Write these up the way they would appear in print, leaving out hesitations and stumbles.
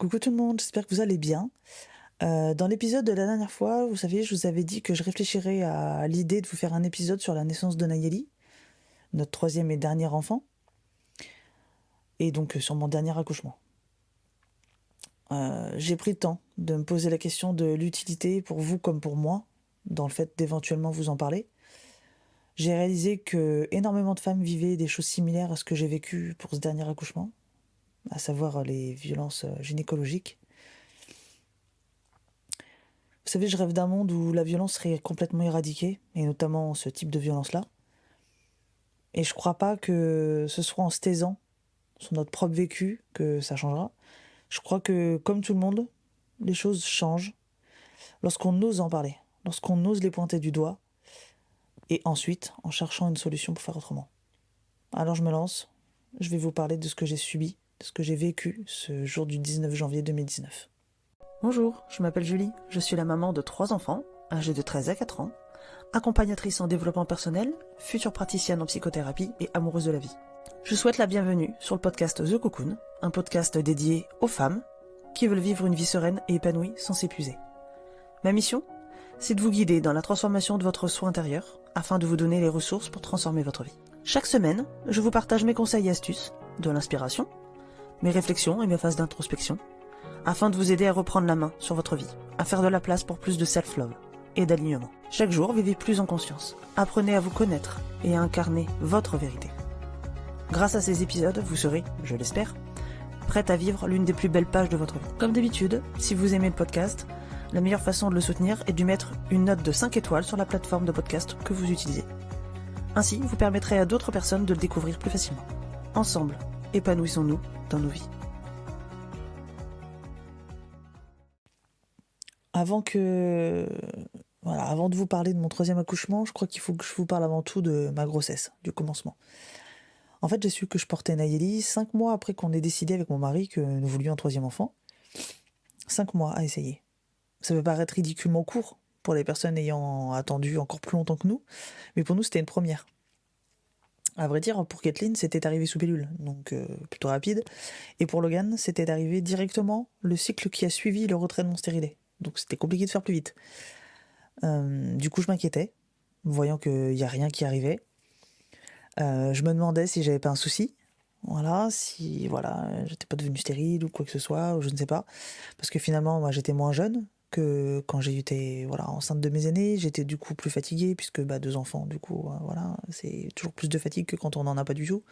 Coucou tout le monde, j'espère que vous allez bien. Dans l'épisode de la dernière fois, vous savez, je vous avais dit que je réfléchirais à l'idée de vous faire un épisode sur la naissance de Nayeli, notre troisième et dernier enfant, et donc sur mon dernier accouchement. J'ai pris le temps de me poser la question de l'utilité pour vous comme pour moi, dans le fait d'éventuellement vous en parler. J'ai réalisé que énormément de femmes vivaient des choses similaires à ce que j'ai vécu pour ce dernier accouchement, à savoir les violences gynécologiques. Vous savez, je rêve d'un monde où la violence serait complètement éradiquée, et notamment ce type de violence-là. Et je crois pas que ce soit en se taisant sur notre propre vécu que ça changera. Je crois que, comme tout le monde, les choses changent lorsqu'on ose en parler, lorsqu'on ose les pointer du doigt, et ensuite en cherchant une solution pour faire autrement. Alors je me lance, je vais vous parler de ce que j'ai subi, de ce que j'ai vécu ce jour du 19 janvier 2019. Bonjour, je m'appelle Julie, je suis la maman de 3 enfants, âgés de 13 à 4 ans, accompagnatrice en développement personnel, future praticienne en psychothérapie et amoureuse de la vie. Je souhaite la bienvenue sur le podcast The Cocoon, un podcast dédié aux femmes qui veulent vivre une vie sereine et épanouie sans s'épuiser. Ma mission, c'est de vous guider dans la transformation de votre soi intérieur afin de vous donner les ressources pour transformer votre vie. Chaque semaine, je vous partage mes conseils et astuces, de l'inspiration, mes réflexions et mes phases d'introspection, afin de vous aider à reprendre la main sur votre vie, à faire de la place pour plus de self-love et d'alignement. Chaque jour, vivez plus en conscience. Apprenez à vous connaître et à incarner votre vérité. Grâce à ces épisodes, vous serez, je l'espère, prête à vivre l'une des plus belles pages de votre vie. Comme d'habitude, si vous aimez le podcast, la meilleure façon de le soutenir est de lui mettre une note de 5 étoiles sur la plateforme de podcast que vous utilisez. Ainsi, vous permettrez à d'autres personnes de le découvrir plus facilement. Ensemble, épanouissons-nous dans nos vies. Avant de vous parler de mon troisième accouchement, je crois qu'il faut que je vous parle avant tout de ma grossesse, du commencement. En fait, j'ai su que je portais Nayeli 5 mois après qu'on ait décidé avec mon mari que nous voulions un troisième enfant. 5 mois à essayer. Ça peut paraître ridiculement court pour les personnes ayant attendu encore plus longtemps que nous, mais pour nous, c'était une première. À vrai dire, pour Kathleen, c'était arrivé sous pilule, donc plutôt rapide. Et pour Logan, c'était arrivé directement le cycle qui a suivi le retrait de mon stérilet. Donc c'était compliqué de faire plus vite. Du coup, je m'inquiétais, voyant qu'il n'y a rien qui arrivait. Je me demandais si j'avais pas un souci. Si j'étais pas devenue stérile ou quoi que ce soit, ou je ne sais pas. Parce que finalement, moi, j'étais moins jeune que quand j'ai été enceinte de mes aînés. J'étais du coup plus fatiguée, puisque 2 enfants, du coup, c'est toujours plus de fatigue que quand on n'en a pas du tout.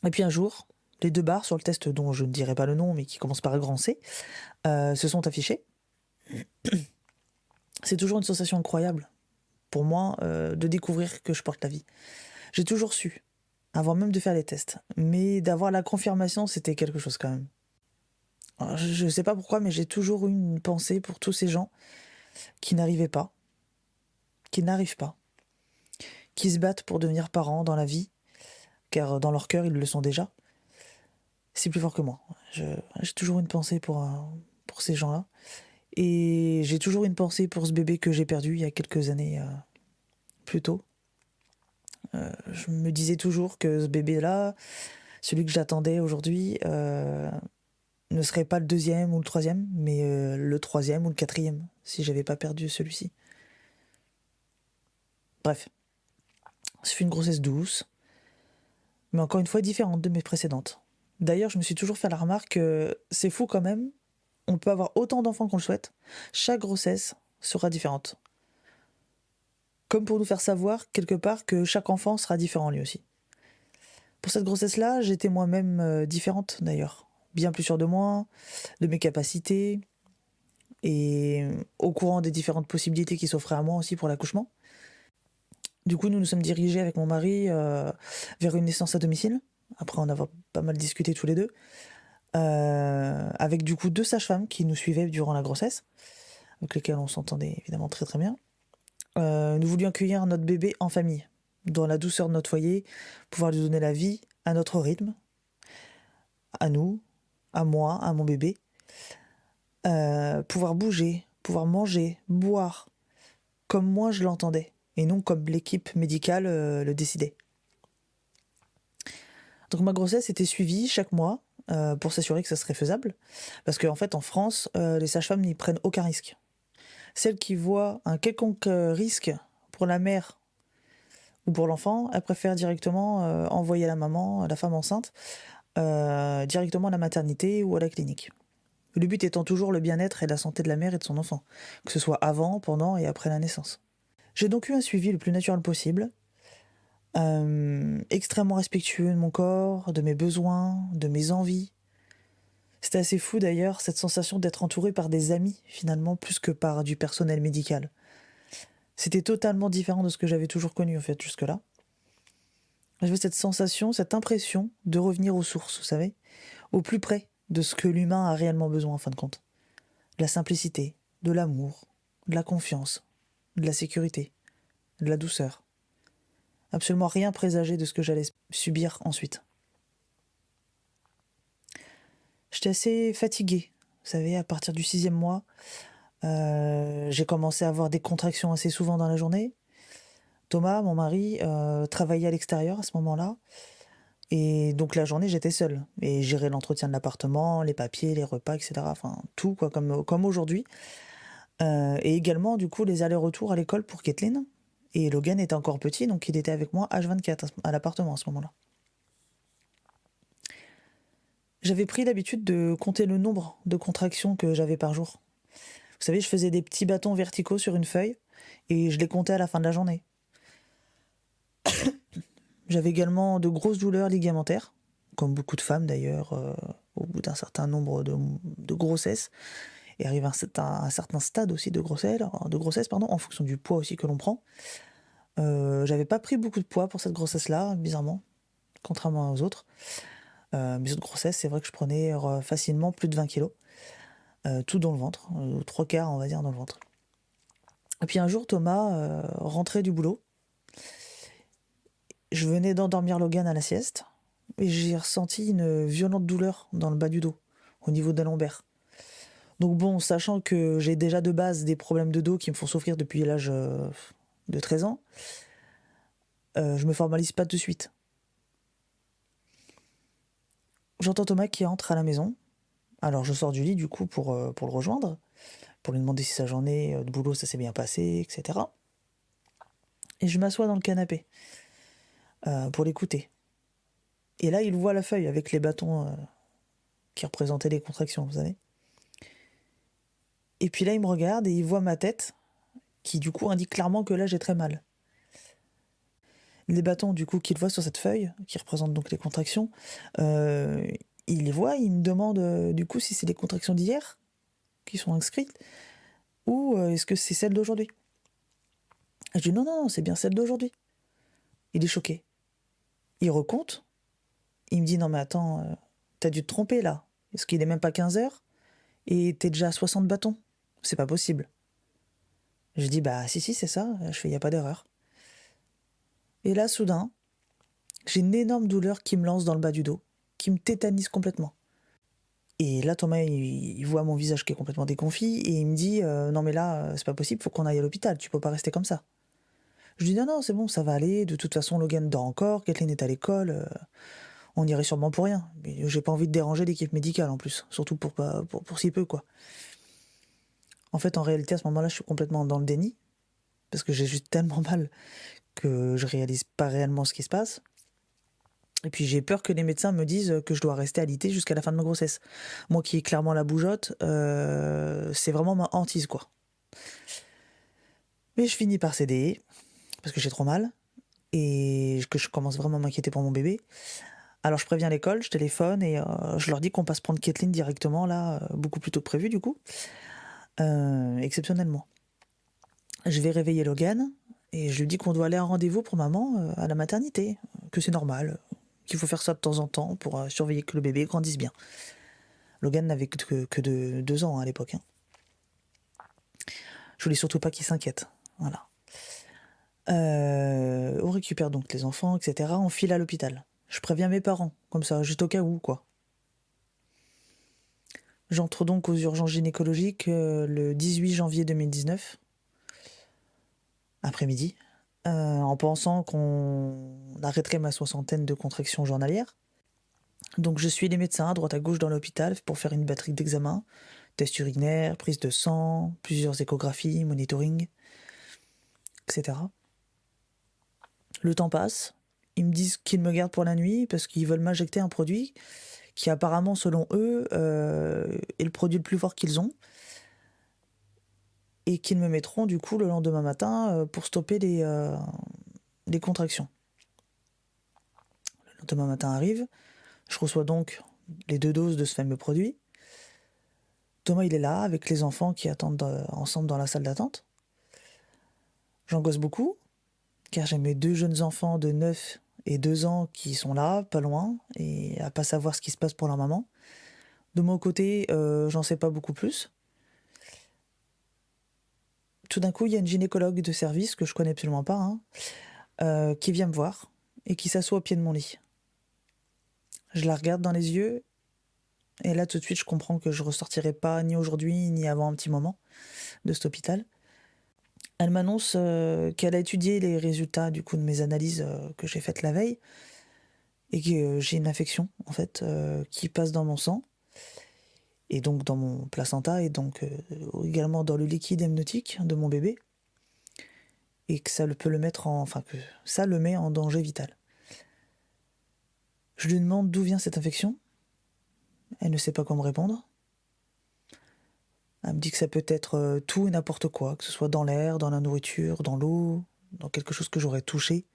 Et puis un jour, les 2 barres sur le test dont je ne dirai pas le nom, mais qui commence par un grand C, se sont affichées. C'est toujours une sensation incroyable pour moi de découvrir que je porte la vie. J'ai toujours su, avant même de faire les tests, mais d'avoir la confirmation, c'était quelque chose quand même. Alors, je ne sais pas pourquoi, mais j'ai toujours eu une pensée pour tous ces gens qui n'arrivaient pas, qui n'arrivent pas, qui se battent pour devenir parents dans la vie, car dans leur cœur, ils le sont déjà. C'est plus fort que moi. J'ai toujours une pensée pour ces gens-là. Et j'ai toujours une pensée pour ce bébé que j'ai perdu il y a quelques années plus tôt. Je me disais toujours que ce bébé-là, celui que j'attendais aujourd'hui, ne serait pas le 2e ou le 3e, mais le 3e ou le 4e, si j'avais pas perdu celui-ci. Bref, ce fut une grossesse douce, mais encore une fois différente de mes précédentes. D'ailleurs, je me suis toujours fait la remarque que c'est fou quand même, on peut avoir autant d'enfants qu'on le souhaite, chaque grossesse sera différente. Comme pour nous faire savoir, quelque part, que chaque enfant sera différent lui aussi. Pour cette grossesse-là, j'étais moi-même différente d'ailleurs. Bien plus sûre de moi, de mes capacités, et au courant des différentes possibilités qui s'offraient à moi aussi pour l'accouchement. Du coup, nous nous sommes dirigés avec mon mari vers une naissance à domicile, après en avoir pas mal discuté tous les deux, avec du coup 2 sages-femmes qui nous suivaient durant la grossesse, avec lesquelles on s'entendait évidemment très très bien. Nous voulions accueillir notre bébé en famille, dans la douceur de notre foyer, pouvoir lui donner la vie à notre rythme, à nous, à moi, à mon bébé, pouvoir bouger, pouvoir manger, boire, comme moi je l'entendais, et non comme l'équipe médicale le décidait. Donc ma grossesse était suivie chaque mois, pour s'assurer que ça serait faisable. Parce qu'en fait, en France, les sages-femmes n'y prennent aucun risque. Celles qui voient un quelconque risque pour la mère ou pour l'enfant, elles préfèrent directement envoyer la maman, la femme enceinte, directement à la maternité ou à la clinique. Le but étant toujours le bien-être et la santé de la mère et de son enfant, que ce soit avant, pendant et après la naissance. J'ai donc eu un suivi le plus naturel possible, extrêmement respectueux de mon corps, de mes besoins, de mes envies. C'était assez fou d'ailleurs, cette sensation d'être entouré par des amis, finalement, plus que par du personnel médical. C'était totalement différent de ce que j'avais toujours connu, en fait, jusque-là. J'avais cette sensation, cette impression de revenir aux sources, vous savez, au plus près de ce que l'humain a réellement besoin, en fin de compte. De la simplicité, de l'amour, de la confiance, de la sécurité, de la douceur. Absolument rien présagé de ce que j'allais subir ensuite. J'étais assez fatiguée, vous savez, à partir du 6e mois, j'ai commencé à avoir des contractions assez souvent dans la journée. Thomas, mon mari, travaillait à l'extérieur à ce moment-là. Et donc la journée, j'étais seule. Et gérer l'entretien de l'appartement, les papiers, les repas, etc. Enfin, tout, quoi, comme aujourd'hui. Et également, du coup, les allers-retours à l'école pour Kathleen. Et Logan était encore petit, donc il était avec moi H24 à l'appartement à ce moment-là. J'avais pris l'habitude de compter le nombre de contractions que j'avais par jour. Vous savez, je faisais des petits bâtons verticaux sur une feuille et je les comptais à la fin de la journée. J'avais également de grosses douleurs ligamentaires, comme beaucoup de femmes d'ailleurs, au bout d'un certain nombre de grossesses, et arrive à un certain stade aussi de grossesse, en fonction du poids aussi que l'on prend. J'avais pas pris beaucoup de poids pour cette grossesse-là, bizarrement, contrairement aux autres. Mes autres grossesses, c'est vrai que je prenais facilement plus de 20 kilos, tout dans le ventre, 3/4 on va dire dans le ventre. Et puis un jour, Thomas rentrait du boulot. Je venais d'endormir Logan à la sieste et j'ai ressenti une violente douleur dans le bas du dos, au niveau des lombaires. Donc bon, sachant que j'ai déjà de base des problèmes de dos qui me font souffrir depuis l'âge de 13 ans, je me formalise pas tout de suite. J'entends Thomas qui entre à la maison. Alors je sors du lit du coup pour le rejoindre, pour lui demander si sa journée de boulot ça s'est bien passé, etc. Et je m'assois dans le canapé pour l'écouter. Et là, il voit la feuille avec les bâtons qui représentaient les contractions, vous savez. Et puis là, il me regarde et il voit ma tête, qui du coup indique clairement que là, j'ai très mal. Les bâtons, du coup, qu'il voit sur cette feuille, qui représentent donc les contractions, il les voit, il me demande du coup si c'est les contractions d'hier qui sont inscrites, ou est-ce que c'est celles d'aujourd'hui. Je dis non, c'est bien celles d'aujourd'hui. Il est choqué. Il recompte. Il me dit non mais attends, t'as dû te tromper là. Est-ce qu'il est même pas 15 heures et t'es déjà à 60 bâtons? C'est pas possible. Je dis bah si c'est ça. Je fais y a pas d'erreur. Et là soudain, j'ai une énorme douleur qui me lance dans le bas du dos, qui me tétanise complètement. Et là Thomas il voit mon visage qui est complètement déconfit et il me dit non mais là c'est pas possible, faut qu'on aille à l'hôpital, tu peux pas rester comme ça. Je dis non c'est bon, ça va aller, de toute façon Logan dort encore, Kathleen est à l'école, on irait sûrement pour rien. Mais j'ai pas envie de déranger l'équipe médicale en plus, surtout pour si peu quoi. En fait en réalité à ce moment-là je suis complètement dans le déni, parce que j'ai juste tellement mal que je réalise pas réellement ce qui se passe. Et puis j'ai peur que les médecins me disent que je dois rester alitée jusqu'à la fin de ma grossesse. Moi qui ai clairement la bougeotte, c'est vraiment ma hantise quoi. Mais je finis par céder, parce que j'ai trop mal, et que je commence vraiment à m'inquiéter pour mon bébé. Alors je préviens l'école, je téléphone, et je leur dis qu'on passe prendre Kathleen directement là, beaucoup plus tôt que prévu du coup, exceptionnellement. Je vais réveiller Logan, et je lui dis qu'on doit aller à un rendez-vous pour maman à la maternité, que c'est normal, qu'il faut faire ça de temps en temps pour surveiller que le bébé grandisse bien. Logan n'avait que de 2 ans à l'époque. Hein. Je voulais surtout pas qu'il s'inquiète. Voilà. On récupère donc les enfants, etc. On file à l'hôpital. Je préviens mes parents, comme ça, juste au cas où, quoi. J'entre donc aux urgences gynécologiques le 18 janvier 2019, après-midi, en pensant qu'on arrêterait ma 60aine de contractions journalières. Donc je suis les médecins à droite à gauche dans l'hôpital pour faire une batterie d'examens, tests urinaires, prise de sang, plusieurs échographies, monitoring, etc. Le temps passe, ils me disent qu'ils me gardent pour la nuit parce qu'ils veulent m'injecter un produit qui apparemment, selon eux, est le produit le plus fort qu'ils ont, et qu'ils me mettront du coup le lendemain matin pour stopper les contractions. Le lendemain matin arrive, je reçois donc les 2 doses de ce fameux produit. Thomas, il est là avec les enfants qui attendent ensemble dans la salle d'attente. J'angoisse beaucoup, car j'ai mes 2 jeunes enfants de 9 et 2 ans qui sont là, pas loin, et à pas savoir ce qui se passe pour leur maman. De mon côté, j'en sais pas beaucoup plus. Tout d'un coup, il y a une gynécologue de service, que je connais absolument pas, qui vient me voir et qui s'assoit au pied de mon lit. Je la regarde dans les yeux, et là, tout de suite, je comprends que je ressortirai pas ni aujourd'hui, ni avant un petit moment de cet hôpital. Elle m'annonce qu'elle a étudié les résultats du coup de mes analyses que j'ai faites la veille, et que j'ai une infection en fait qui passe dans mon sang et donc dans mon placenta et donc également dans le liquide amniotique de mon bébé, et que ça peut le mettre que ça le met en danger vital. Je lui demande d'où vient cette infection. Elle ne sait pas quoi me répondre. Elle me dit que ça peut être tout et n'importe quoi, que ce soit dans l'air, dans la nourriture, dans l'eau, dans quelque chose que j'aurais touché.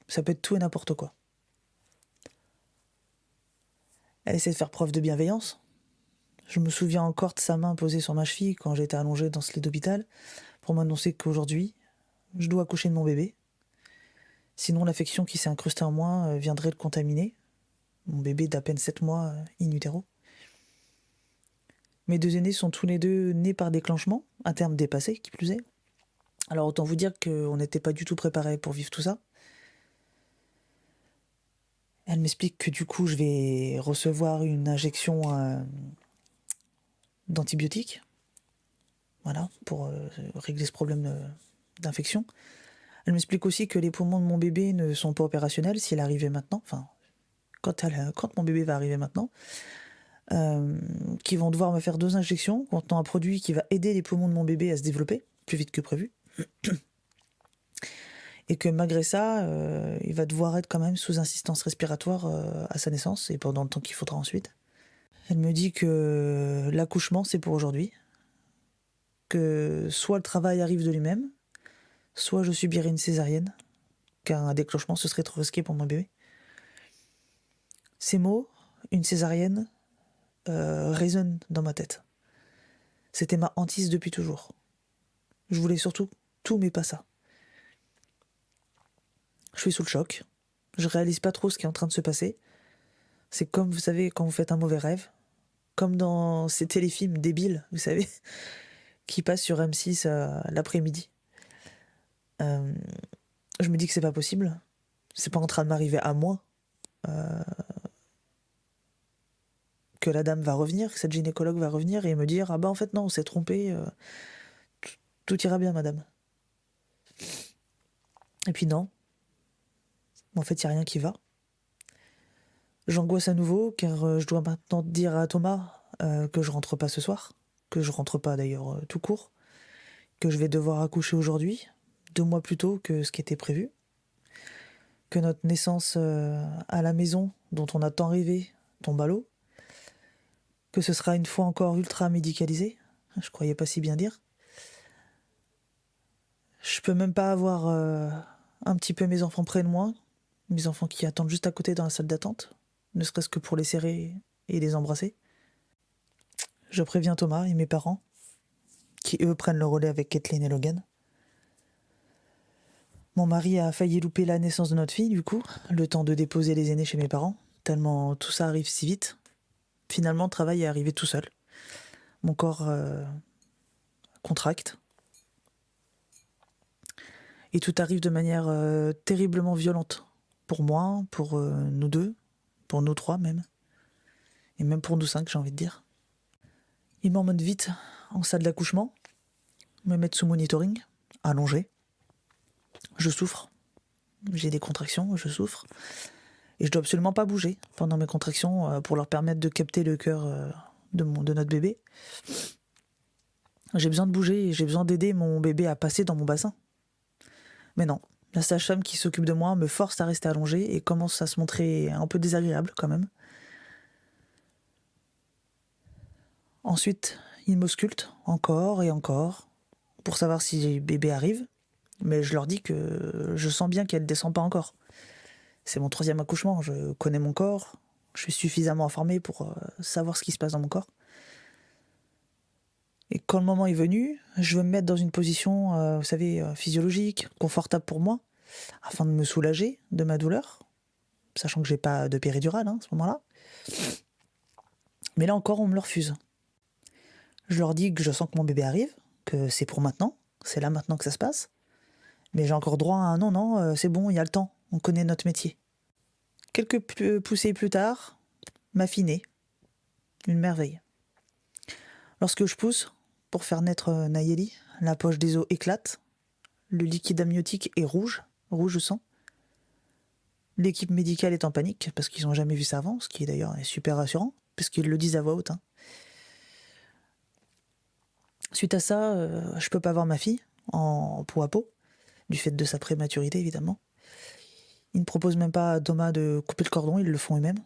Ça peut être tout et n'importe quoi. Elle essaie de faire preuve de bienveillance. Je me souviens encore de sa main posée sur ma cheville quand j'étais allongée dans ce lit d'hôpital pour m'annoncer qu'aujourd'hui, je dois accoucher de mon bébé. Sinon, l'affection qui s'est incrustée en moi viendrait le contaminer. Mon bébé d'à peine 7 mois in utero. Mes 2 aînés sont tous les 2 nés par déclenchement, un terme dépassé, qui plus est. Alors autant vous dire qu'on n'était pas du tout préparés pour vivre tout ça. Elle m'explique que du coup, je vais recevoir une injection d'antibiotiques, voilà, pour régler ce problème d'infection. Elle m'explique aussi que les poumons de mon bébé ne sont pas opérationnels s'il arrivait maintenant, quand mon bébé va arriver maintenant, qu'ils vont devoir me faire 2 injections contenant un produit qui va aider les poumons de mon bébé à se développer plus vite que prévu. Et que malgré ça, il va devoir être quand même sous assistance respiratoire à sa naissance et pendant le temps qu'il faudra ensuite. Elle me dit que l'accouchement, c'est pour aujourd'hui, que soit le travail arrive de lui-même, soit je subirai une césarienne, car un déclenchement, ce serait trop risqué pour mon bébé. Ces mots, une césarienne, résonnent dans ma tête. C'était ma hantise depuis toujours. Je voulais surtout tout, mais pas ça. Je suis sous le choc. Je réalise pas trop ce qui est en train de se passer. C'est comme, vous savez, quand vous faites un mauvais rêve, comme dans ces téléfilms débiles, vous savez, qui passent sur M6 l'après-midi. Je me dis que c'est pas possible. C'est pas en train de m'arriver à moi. Que la dame va revenir, que cette gynécologue va revenir et me dire ah bah en fait non, on s'est trompé, tout ira bien madame. Et puis non, en fait il n'y a rien qui va. J'angoisse à nouveau car je dois maintenant dire à Thomas que je rentre pas ce soir, que je rentre pas d'ailleurs tout court, que je vais devoir accoucher aujourd'hui, 2 mois plus tôt que ce qui était prévu, que notre naissance à la maison dont on a tant rêvé tombe à l'eau, que ce sera une fois encore ultra médicalisé, je croyais pas si bien dire. Je peux même pas avoir un petit peu mes enfants près de moi, mes enfants qui attendent juste à côté dans la salle d'attente, ne serait-ce que pour les serrer et les embrasser. Je préviens Thomas et mes parents, qui eux prennent le relais avec Kathleen et Logan. Mon mari a failli louper la naissance de notre fille, du coup, le temps de déposer les aînés chez mes parents, tellement tout ça arrive si vite. Finalement, le travail est arrivé tout seul. Mon corps contracte. Et tout arrive de manière terriblement violente. Pour moi, pour nous 2, pour nous 3 même. Et même pour nous 5, j'ai envie de dire. Ils m'emmènent vite en salle d'accouchement, me mettent sous monitoring, allongé. Je souffre. J'ai des contractions, je souffre. Et je dois absolument pas bouger pendant mes contractions pour leur permettre de capter le cœur de notre bébé. J'ai besoin de bouger et j'ai besoin d'aider mon bébé à passer dans mon bassin. Mais non, la sage-femme qui s'occupe de moi me force à rester allongée et commence à se montrer un peu désagréable quand même. Ensuite, il m'ausculte encore et encore pour savoir si bébé arrive, mais je leur dis que je sens bien qu'elle ne descend pas encore. C'est mon 3e accouchement, je connais mon corps, je suis suffisamment informée pour savoir ce qui se passe dans mon corps. Et quand le moment est venu, je veux me mettre dans une position, vous savez, physiologique, confortable pour moi, afin de me soulager de ma douleur, sachant que j'ai pas de péridurale à ce moment-là. Mais là encore, on me le refuse. Je leur dis que je sens que mon bébé arrive, que c'est pour maintenant, c'est là maintenant que ça se passe. Mais j'ai encore droit à un non, c'est bon, il y a le temps, on connaît notre métier. Quelques poussées plus tard, ma fille naît. Une merveille. Lorsque je pousse, pour faire naître Nayeli, la poche des os éclate, le liquide amniotique est rouge sang. L'équipe médicale est en panique, parce qu'ils n'ont jamais vu ça avant, ce qui d'ailleurs est super rassurant, puisqu'ils le disent à voix haute. Suite à ça, je peux pas voir ma fille, en peau à peau, du fait de sa prématurité évidemment. Ils ne proposent même pas à Thomas de couper le cordon, ils le font eux-mêmes.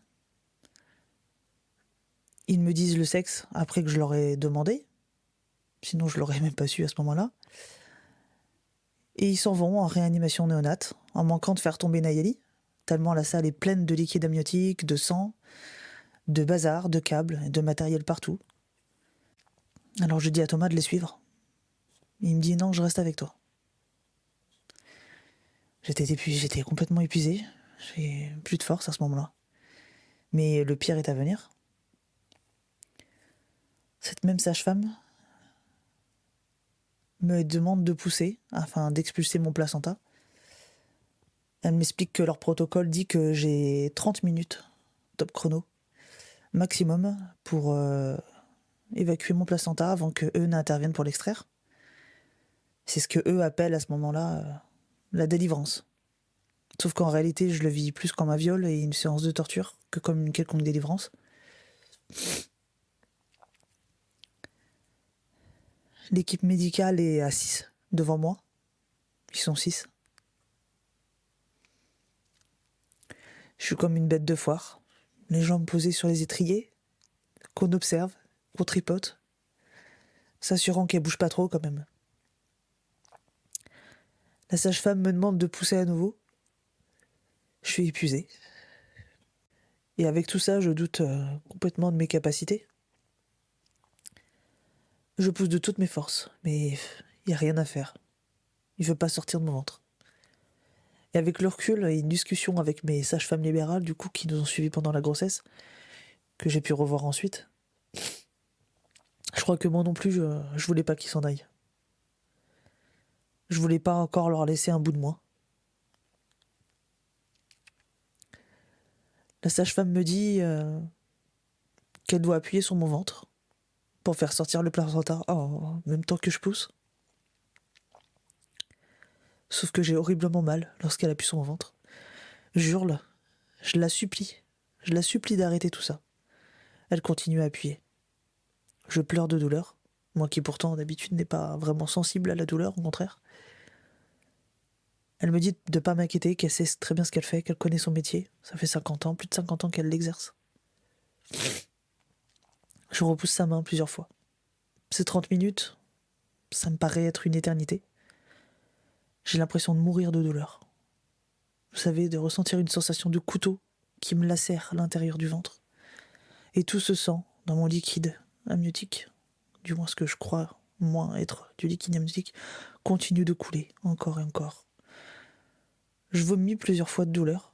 Ils me disent le sexe après que je leur ai demandé, sinon je l'aurais même pas su à ce moment-là. Et ils s'en vont en réanimation néonate, en manquant de faire tomber Nayeli, tellement la salle est pleine de liquide amniotique, de sang, de bazar, de câbles, de matériel partout. Alors je dis à Thomas de les suivre. Il me dit non, je reste avec toi. J'étais complètement épuisé, j'ai plus de force à ce moment-là. Mais le pire est à venir. Cette même sage-femme me demande de pousser afin d'expulser mon placenta. Elle m'explique que leur protocole dit que j'ai 30 minutes, top chrono, maximum, pour évacuer mon placenta avant que eux n'interviennent pour l'extraire. C'est ce que eux appellent à ce moment-là la délivrance. Sauf qu'en réalité, je le vis plus comme un viol et une séance de torture que comme une quelconque délivrance. L'équipe médicale est à 6 devant moi. Ils sont 6. Je suis comme une bête de foire, les jambes posées sur les étriers, qu'on observe, qu'on tripote, s'assurant qu'elle bouge pas trop quand même. La sage-femme me demande de pousser à nouveau. Je suis épuisé. Et avec tout ça, je doute complètement de mes capacités. Je pousse de toutes mes forces, mais il n'y a rien à faire. Il ne veut pas sortir de mon ventre. Et avec le recul et une discussion avec mes sages-femmes libérales, du coup, qui nous ont suivis pendant la grossesse, que j'ai pu revoir ensuite, je crois que moi non plus, je voulais pas qu'ils s'en aillent. Je voulais pas encore leur laisser un bout de moi. La sage-femme me dit qu'elle doit appuyer sur mon ventre pour faire sortir le placenta en même temps que je pousse. Sauf que j'ai horriblement mal lorsqu'elle appuie sur mon ventre. J'hurle, je la supplie d'arrêter tout ça. Elle continue à appuyer. Je pleure de douleur, moi qui pourtant d'habitude n'est pas vraiment sensible à la douleur, au contraire. Elle me dit de pas m'inquiéter, qu'elle sait très bien ce qu'elle fait, qu'elle connaît son métier. Ça fait 50 ans, plus de 50 ans qu'elle l'exerce. Je repousse sa main plusieurs fois. Ces 30 minutes, ça me paraît être une éternité. J'ai l'impression de mourir de douleur. Vous savez, de ressentir une sensation de couteau qui me lacère à l'intérieur du ventre. Et tout ce sang dans mon liquide amniotique, du moins ce que je crois moins être du liquide amniotique, continue de couler encore et encore. Je vomis plusieurs fois de douleur.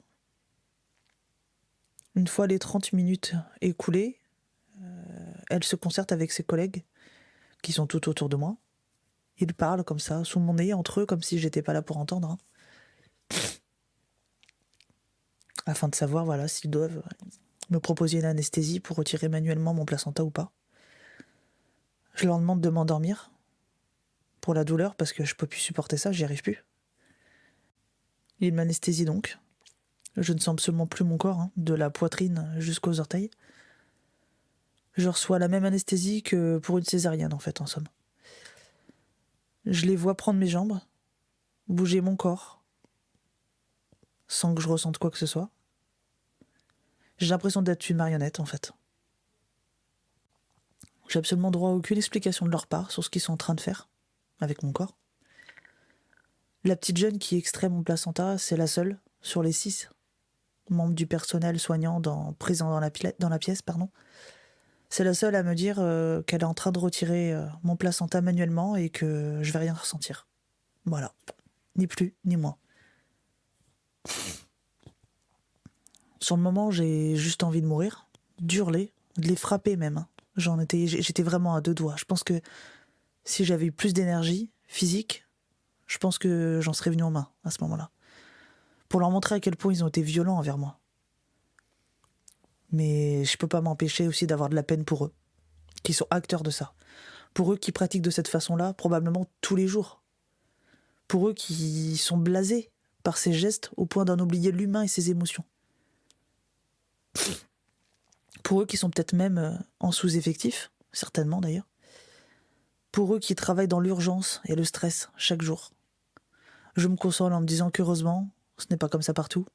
Une fois les 30 minutes écoulées, elle se concerte avec ses collègues qui sont tout autour de moi. Ils parlent comme ça, sous mon nez, entre eux, comme si j'étais pas là pour entendre. Afin de savoir, voilà, s'ils doivent me proposer une anesthésie pour retirer manuellement mon placenta ou pas. Je leur demande de m'endormir pour la douleur parce que je peux plus supporter ça, j'y arrive plus. Ils m'anesthésient donc. Je ne sens absolument plus mon corps, hein, de la poitrine jusqu'aux orteils. Je reçois la même anesthésie que pour une césarienne, en fait, en somme. Je les vois prendre mes jambes, bouger mon corps, sans que je ressente quoi que ce soit. J'ai l'impression d'être une marionnette, en fait. J'ai absolument droit à aucune explication de leur part sur ce qu'ils sont en train de faire avec mon corps. La petite jeune qui extrait mon placenta, c'est la seule, sur les 6 membres du personnel soignant présent dans la pièce, pardon. C'est la seule à me dire qu'elle est en train de retirer mon placenta manuellement et que je vais rien ressentir. Voilà. Ni plus, ni moins. Sur le moment, j'ai juste envie de mourir, d'hurler, de les frapper même. Hein. J'étais vraiment à 2 doigts. Je pense que si j'avais eu plus d'énergie physique, je pense que j'en serais venu en main à ce moment-là. Pour leur montrer à quel point ils ont été violents envers moi. Mais je peux pas m'empêcher aussi d'avoir de la peine pour eux, qui sont acteurs de ça. Pour eux qui pratiquent de cette façon-là, probablement tous les jours. Pour eux qui sont blasés par ces gestes au point d'en oublier l'humain et ses émotions. Pour eux qui sont peut-être même en sous-effectif, certainement d'ailleurs. Pour eux qui travaillent dans l'urgence et le stress chaque jour. Je me console en me disant qu'heureusement, ce n'est pas comme ça partout.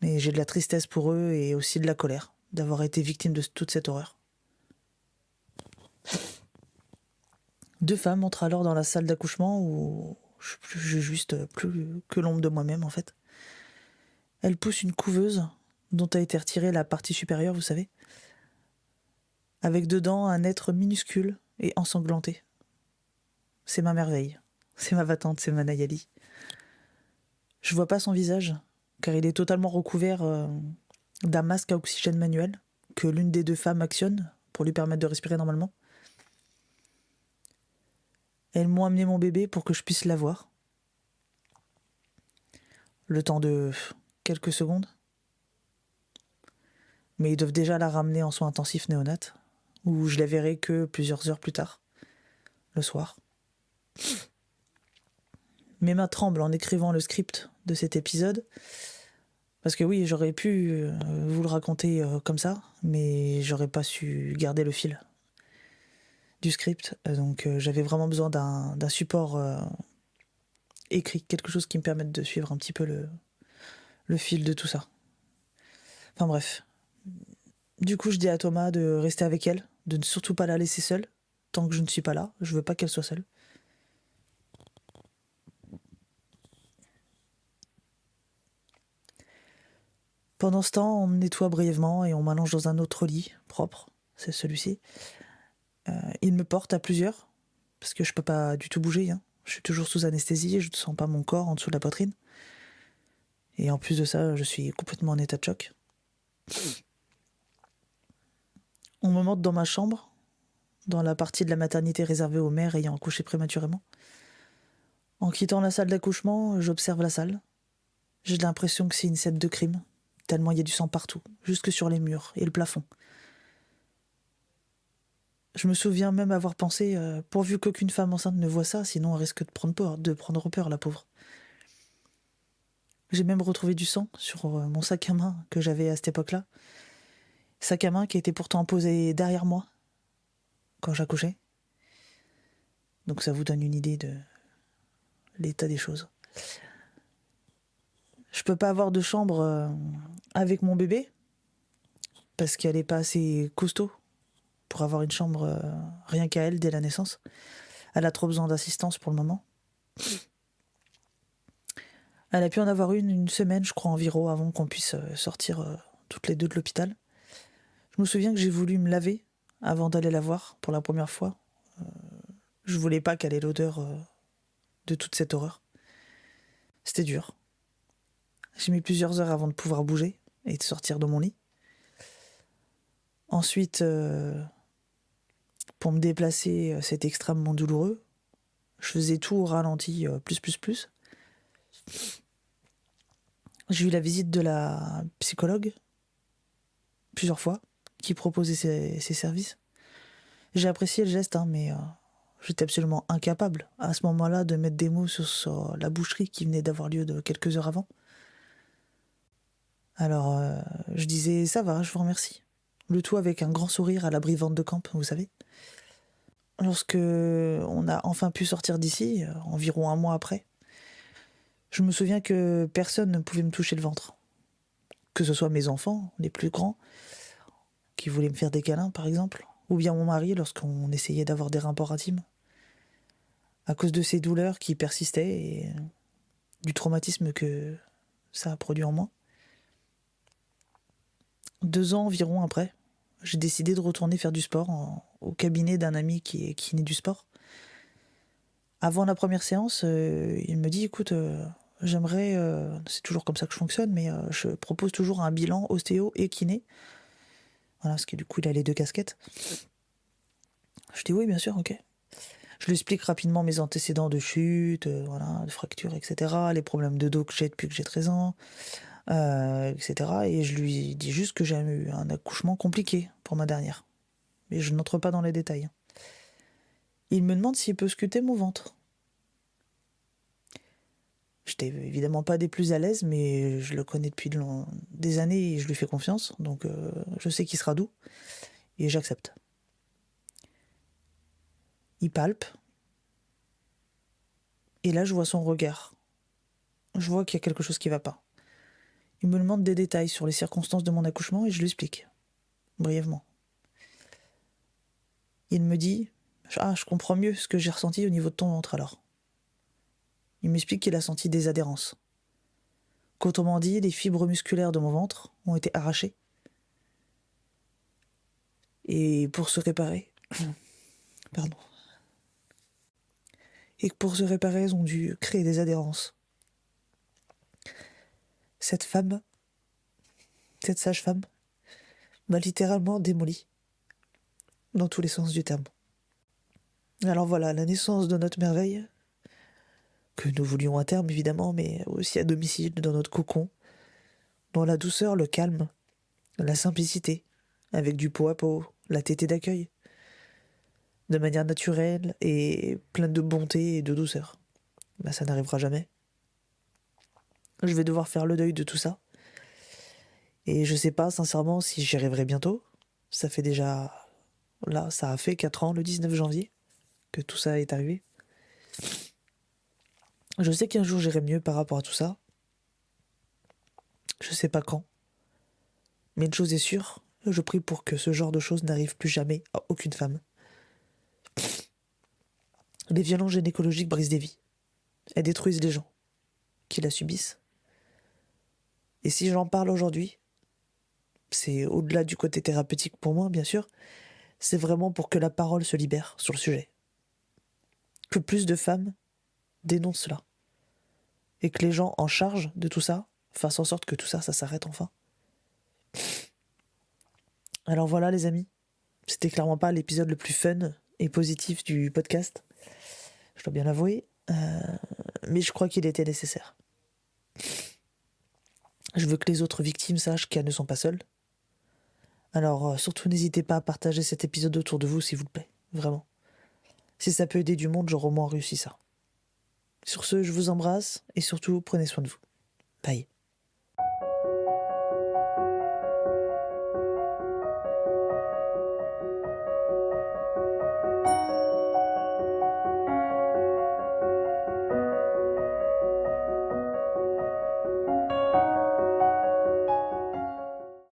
Mais j'ai de la tristesse pour eux et aussi de la colère d'avoir été victime de toute cette horreur. 2 femmes entrent alors dans la salle d'accouchement où je suis juste plus que l'ombre de moi-même en fait. Elles poussent une couveuse dont a été retirée la partie supérieure, vous savez, avec dedans un être minuscule et ensanglanté. C'est ma merveille, c'est ma va-tante, c'est ma Nayali. Je vois pas son visage, car il est totalement recouvert d'un masque à oxygène manuel que l'une des 2 femmes actionne pour lui permettre de respirer normalement. Elles m'ont amené mon bébé pour que je puisse l'avoir. Le temps de quelques secondes. Mais ils doivent déjà la ramener en soins intensifs néonates, où je la verrai que plusieurs heures plus tard, le soir. Mes mains tremblent en écrivant le script de cet épisode, parce que oui, j'aurais pu vous le raconter comme ça, mais j'aurais pas su garder le fil du script, donc j'avais vraiment besoin d'un support écrit, quelque chose qui me permette de suivre un petit peu le fil de tout ça. Enfin bref. Du coup, je dis à Thomas de rester avec elle, de ne surtout pas la laisser seule, tant que je ne suis pas là. Je veux pas qu'elle soit seule. Pendant ce temps, on me nettoie brièvement et on m'allonge dans un autre lit, propre, c'est celui-ci. Il me porte à plusieurs, parce que je peux pas du tout bouger. Hein. Je suis toujours sous anesthésie, je ne sens pas mon corps en dessous de la poitrine. Et en plus de ça, je suis complètement en état de choc. On me monte dans ma chambre, dans la partie de la maternité réservée aux mères ayant accouché prématurément. En quittant la salle d'accouchement, j'observe la salle. J'ai l'impression que c'est une scène de crime, tellement il y a du sang partout, jusque sur les murs et le plafond. Je me souviens même avoir pensé, pourvu qu'aucune femme enceinte ne voit ça, sinon elle risque de prendre peur, la pauvre. J'ai même retrouvé du sang sur mon sac à main que j'avais à cette époque-là. Sac à main qui était pourtant posé derrière moi quand j'accouchais. Donc ça vous donne une idée de l'état des choses. Je peux pas avoir de chambre avec mon bébé parce qu'elle est pas assez costaud pour avoir une chambre rien qu'à elle dès la naissance. Elle a trop besoin d'assistance pour le moment. Elle a pu en avoir une semaine, je crois, environ, avant qu'on puisse sortir toutes les 2 de l'hôpital. Je me souviens que j'ai voulu me laver avant d'aller la voir pour la première fois. Je voulais pas qu'elle ait l'odeur de toute cette horreur. C'était dur. J'ai mis plusieurs heures avant de pouvoir bouger et de sortir de mon lit. Ensuite, pour me déplacer, c'était extrêmement douloureux. Je faisais tout au ralenti, plus. J'ai eu la visite de la psychologue, plusieurs fois, qui proposait ses services. J'ai apprécié le geste, hein, mais j'étais absolument incapable, à ce moment-là, de mettre des mots sur la boucherie qui venait d'avoir lieu de quelques heures avant. Alors, je disais « ça va, je vous remercie ». Le tout avec un grand sourire à l'abri vente de camp, vous savez. Lorsque on a enfin pu sortir d'ici, environ un mois après, je me souviens que personne ne pouvait me toucher le ventre. Que ce soit mes enfants, les plus grands, qui voulaient me faire des câlins par exemple, ou bien mon mari lorsqu'on essayait d'avoir des rapports intimes. À cause de ces douleurs qui persistaient et du traumatisme que ça a produit en moi. 2 ans environ après, j'ai décidé de retourner faire du sport au cabinet d'un ami qui est kiné du sport. Avant la première séance, il me dit écoute, j'aimerais, c'est toujours comme ça que je fonctionne, mais je propose toujours un bilan ostéo et kiné. Voilà, parce que du coup il a les 2 casquettes. Je dis oui, bien sûr, ok. Je lui explique rapidement mes antécédents de chute, voilà, de fractures, etc. Les problèmes de dos que j'ai depuis que j'ai 13 ans, etc. Et je lui dis juste que j'ai eu un accouchement compliqué pour ma dernière. Mais je n'entre pas dans les détails. Il me demande s'il peut sculpter mon ventre. J'étais évidemment pas des plus à l'aise, mais je le connais depuis des années et je lui fais confiance. Donc je sais qu'il sera doux. Et j'accepte. Il palpe. Et là, je vois son regard. Je vois qu'il y a quelque chose qui va pas. Il me demande des détails sur les circonstances de mon accouchement et je lui explique, brièvement. Il me dit « Ah, je comprends mieux ce que j'ai ressenti au niveau de ton ventre alors. » Il m'explique qu'il a senti des adhérences. Qu'autrement dit, les fibres musculaires de mon ventre ont été arrachées. Et pour se réparer... Pardon. Et que pour se réparer, elles ont dû créer des adhérences. Cette femme, cette sage-femme, m'a littéralement démolie. Dans tous les sens du terme. Alors voilà, la naissance de notre merveille, que nous voulions à terme évidemment, mais aussi à domicile, dans notre cocon, dans la douceur, le calme, la simplicité, avec du pot à pot, la tétée d'accueil, de manière naturelle et pleine de bonté et de douceur. Bah, ça n'arrivera jamais. Je vais devoir faire le deuil de tout ça. Et je sais pas sincèrement si j'y arriverai bientôt. Ça fait déjà... Là, ça a fait 4 ans, le 19 janvier, que tout ça est arrivé. Je sais qu'un jour j'irai mieux par rapport à tout ça. Je sais pas quand. Mais une chose est sûre, je prie pour que ce genre de choses n'arrive plus jamais à aucune femme. Les violences gynécologiques brisent des vies. Elles détruisent les gens qui la subissent. Et si j'en parle aujourd'hui, c'est au-delà du côté thérapeutique pour moi, bien sûr, c'est vraiment pour que la parole se libère sur le sujet. Que plus de femmes dénoncent cela. Et que les gens en charge de tout ça fassent en sorte que tout ça, ça s'arrête enfin. Alors voilà les amis, c'était clairement pas l'épisode le plus fun et positif du podcast, je dois bien l'avouer, mais je crois qu'il était nécessaire. Je veux que les autres victimes sachent qu'elles ne sont pas seules. Alors surtout n'hésitez pas à partager cet épisode autour de vous s'il vous plaît, vraiment. Si ça peut aider du monde, j'aurai au moins réussi ça. Sur ce, je vous embrasse et surtout prenez soin de vous. Bye.